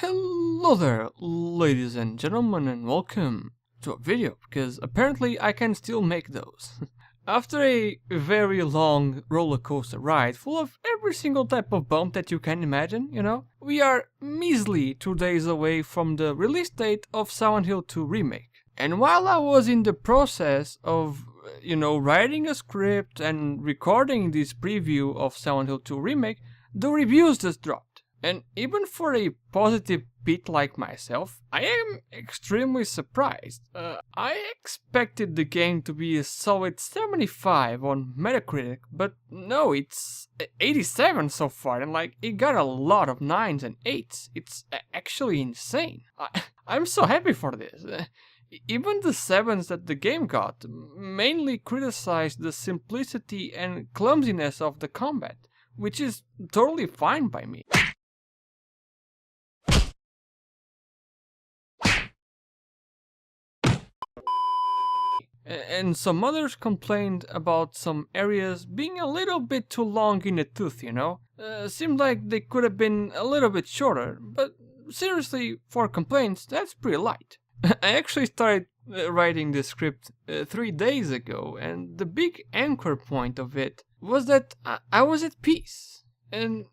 Hello there, ladies and gentlemen, and welcome to a video, because apparently I can still make those. After a very long roller coaster ride full of every single type of bump that you can imagine, we are measly 2 days away from the release date of Silent Hill 2 Remake. And while I was in the process of, writing a script and recording this preview of Silent Hill 2 Remake, the reviews just dropped. And even for a positive Pete like myself, I am extremely surprised. I expected the game to be a solid 75 on Metacritic, but no, it's 87 so far, and it got a lot of 9s and 8s. It's actually insane. I'm so happy for this. Even the 7s that the game got mainly criticized the simplicity and clumsiness of the combat, which is totally fine by me. And some others complained about some areas being a little bit too long in the tooth, seemed like they could have been a little bit shorter, but seriously, for complaints, that's pretty light. I actually started writing the script 3 days ago, and the big anchor point of it was that I was at peace. And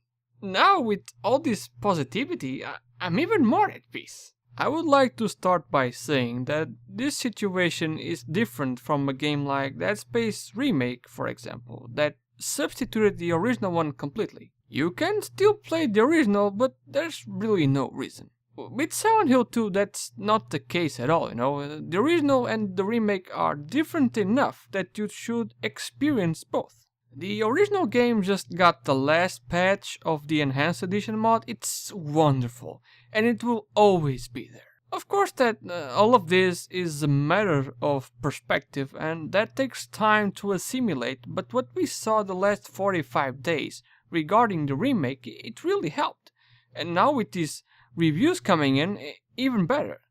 now with all this positivity, I'm even more at peace. I would like to start by saying that this situation is different from a game like Dead Space Remake, for example, that substituted the original one completely. You can still play the original, but there's really no reason. With Silent Hill 2, that's not the case at all, The original and the remake are different enough that you should experience both. The original game just got the last patch of the Enhanced Edition mod. It's wonderful, and it will always be there. Of course that all of this is a matter of perspective, and that takes time to assimilate, but what we saw the last 45 days regarding the remake, it really helped. And now with these reviews coming in, even better.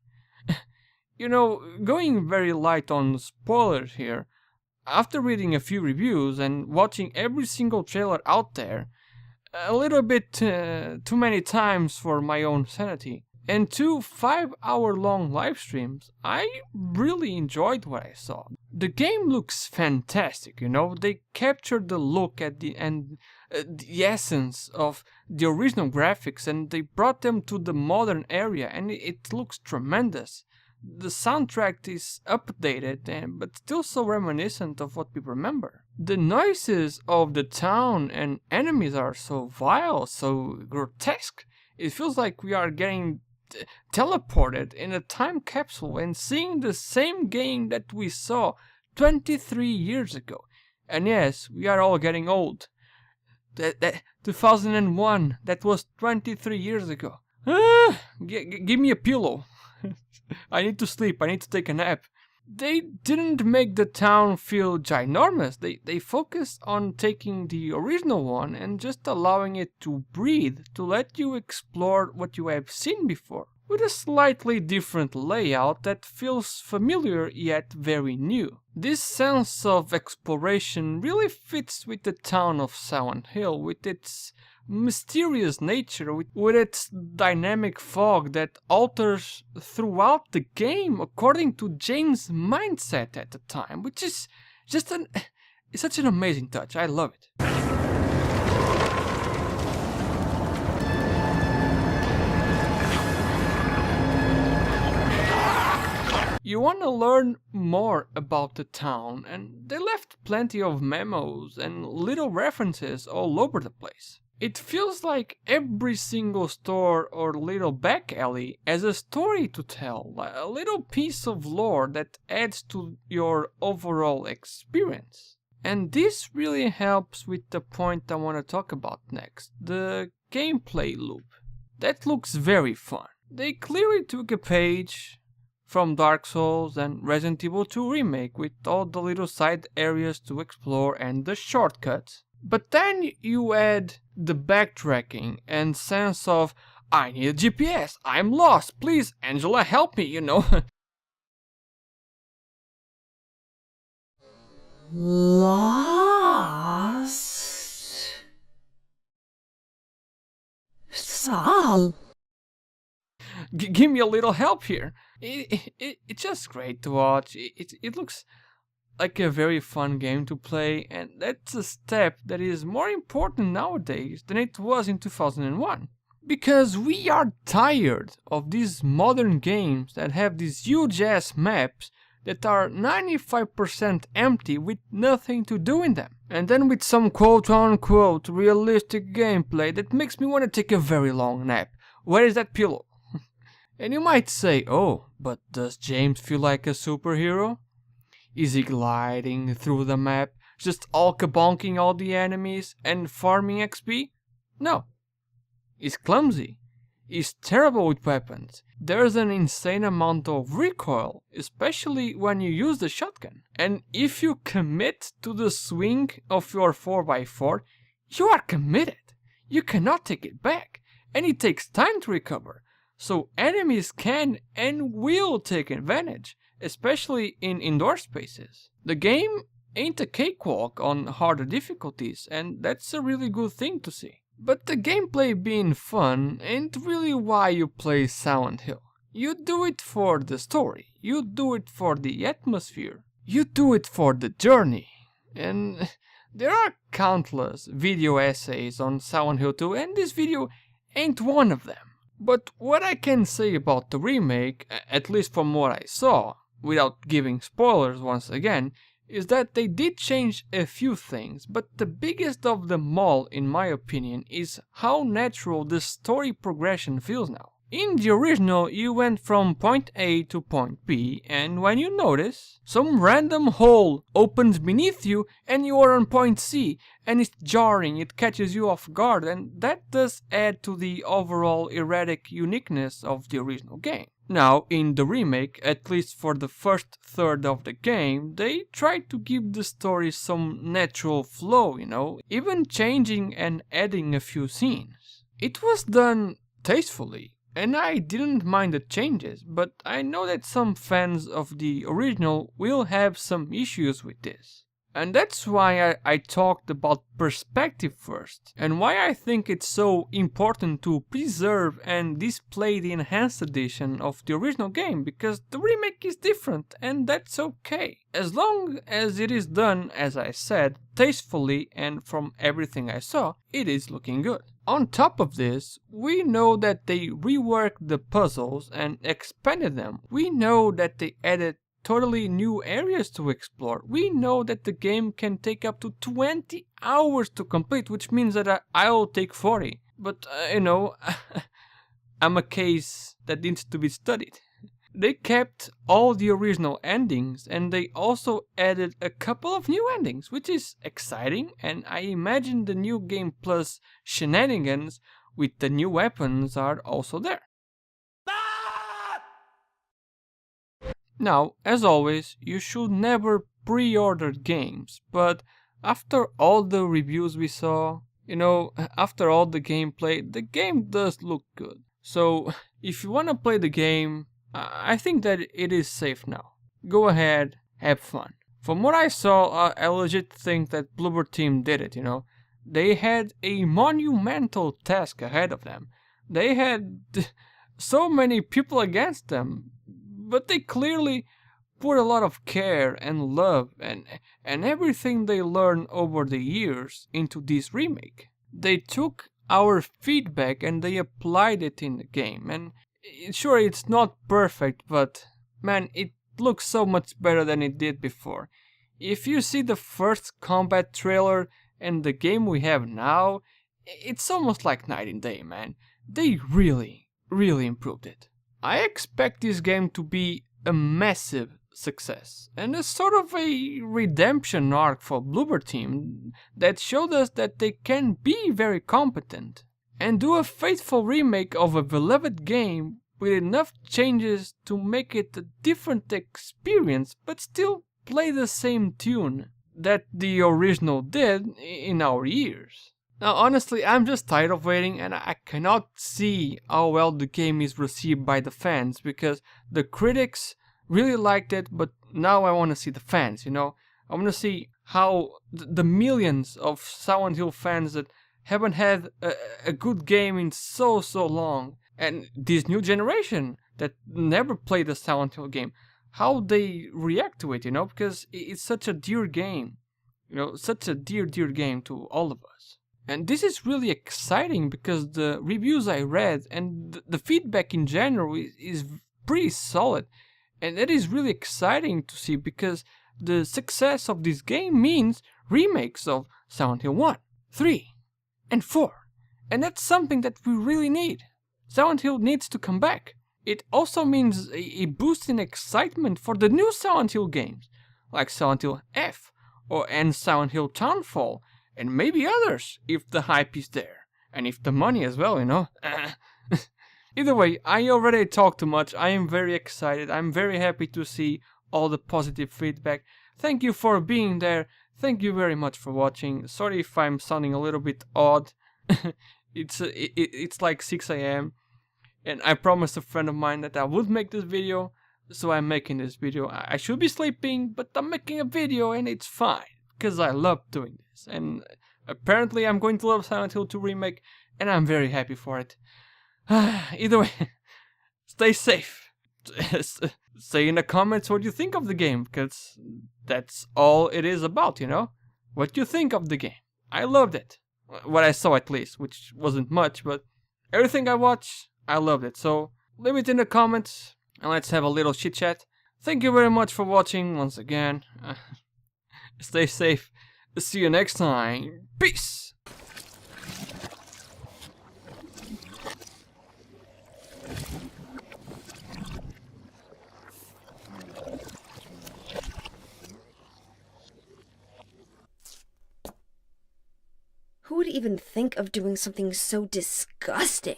Going very light on spoilers here, after reading a few reviews and watching every single trailer out there, a little bit too many times for my own sanity, and 2 5-hour-long live streams, I really enjoyed what I saw. The game looks fantastic, They captured the look at the essence of the original graphics, and they brought them to the modern area, and it looks tremendous. The soundtrack is updated, but still so reminiscent of what we remember. The noises of the town and enemies are so vile, so grotesque. It feels like we are getting teleported in a time capsule and seeing the same game that we saw 23 years ago. And yes, we are all getting old. That 2001, that was 23 years ago. Give me a pillow. I need to sleep, I need to take a nap. They didn't make the town feel ginormous. They focused on taking the original one and just allowing it to breathe, to let you explore what you have seen before, with a slightly different layout that feels familiar yet very new. This sense of exploration really fits with the town of Silent Hill, with its mysterious nature, with its dynamic fog that alters throughout the game according to James' mindset at the time, which is just it's such an amazing touch. I love it. You want to learn more about the town, and they left plenty of memos and little references all over the place. It feels like every single store or little back alley has a story to tell, a little piece of lore that adds to your overall experience. And this really helps with the point I want to talk about next, the gameplay loop. That looks very fun. They clearly took a page from Dark Souls and Resident Evil 2 Remake with all the little side areas to explore and the shortcuts. But then you add the backtracking and sense of, I need a GPS, I'm lost, please Angela help me, Lost? Sal? give me a little help here. It's just great to watch. It looks like a very fun game to play, and that's a step that is more important nowadays than it was in 2001. Because we are tired of these modern games that have these huge ass maps that are 95% empty with nothing to do in them. And then with some quote unquote realistic gameplay that makes me want to take a very long nap. Where is that pillow? And you might say, oh, but does James feel like a superhero? Is he gliding through the map, just alka-bonking all the enemies and farming XP? No. He's clumsy. He's terrible with weapons. There's an insane amount of recoil, especially when you use the shotgun. And if you commit to the swing of your 4x4, you are committed. You cannot take it back, and it takes time to recover. So enemies can and will take advantage, especially in indoor spaces. The game ain't a cakewalk on harder difficulties, and that's a really good thing to see. But the gameplay being fun ain't really why you play Silent Hill. You do it for the story, you do it for the atmosphere, you do it for the journey. And there are countless video essays on Silent Hill 2, and this video ain't one of them. But what I can say about the remake, at least from what I saw, without giving spoilers once again, is that they did change a few things, but the biggest of them all, in my opinion, is how natural the story progression feels now. In the original, you went from point A to point B, and when you notice, some random hole opens beneath you and you are on point C, and it's jarring, it catches you off guard, and that does add to the overall erratic uniqueness of the original game. Now, in the remake, at least for the first third of the game, they tried to give the story some natural flow, even changing and adding a few scenes. It was done tastefully, and I didn't mind the changes, but I know that some fans of the original will have some issues with this. And that's why I talked about perspective first, and why I think it's so important to preserve and display the enhanced edition of the original game, because the remake is different, and that's okay. As long as it is done, as I said, tastefully, and from everything I saw, it is looking good. On top of this, we know that they reworked the puzzles and expanded them. We know that they added totally new areas to explore. We know that the game can take up to 20 hours to complete, which means that I'll take 40. But, I'm a case that needs to be studied. They kept all the original endings, and they also added a couple of new endings, which is exciting, and I imagine the new game plus shenanigans with the new weapons are also there. Now, as always, you should never pre-order games, but after all the reviews we saw, after all the gameplay, the game does look good. So, if you wanna play the game, I think that it is safe now. Go ahead, have fun. From what I saw, I legit think that Bloober Team did it, They had a monumental task ahead of them. They had so many people against them, but they clearly put a lot of care and love and everything they learned over the years into this remake. They took our feedback and they applied it in the game, and sure, it's not perfect, but man, it looks so much better than it did before. If you see the first combat trailer and the game we have now, it's almost like night and day, man. They really, really improved it. I expect this game to be a massive success, and a sort of a redemption arc for Bloober Team that showed us that they can be very competent and do a faithful remake of a beloved game with enough changes to make it a different experience, but still play the same tune that the original did in our ears. Now, honestly, I'm just tired of waiting, and I cannot see how well the game is received by the fans, because the critics really liked it, but now I want to see the fans, I want to see how the millions of Silent Hill fans that haven't had a good game in so long, And this new generation that never played a Silent Hill game, how they react to it, because it's such a dear game, such a dear game to all of us. And this is really exciting because the reviews I read and the feedback in general is pretty solid. And it is really exciting to see because the success of this game means remakes of Silent Hill 1, 3, and 4. And that's something that we really need. Silent Hill needs to come back. It also means a boost in excitement for the new Silent Hill games, like Silent Hill F and Silent Hill Townfall, and maybe others if the hype is there, and if the money as well, Either way, I already talked too much. I am very excited. I'm very happy to see all the positive feedback. Thank you for being there. Thank you very much for watching. Sorry if I'm sounding a little bit odd. It's like 6 a.m. and I promised a friend of mine that I would make this video, so I'm making this video. I should be sleeping, but I'm making a video and it's fine, because I love doing this. And apparently I'm going to love Silent Hill 2 Remake, and I'm very happy for it. Either way, stay safe. Say in the comments what you think of the game, because that's all it is about, What you think of the game. I loved it. What I saw at least, which wasn't much, but everything I watched, I loved it. So leave it in the comments and let's have a little chit chat. Thank you very much for watching once again. Stay safe. See you next time. Peace. Who would even think of doing something so disgusting?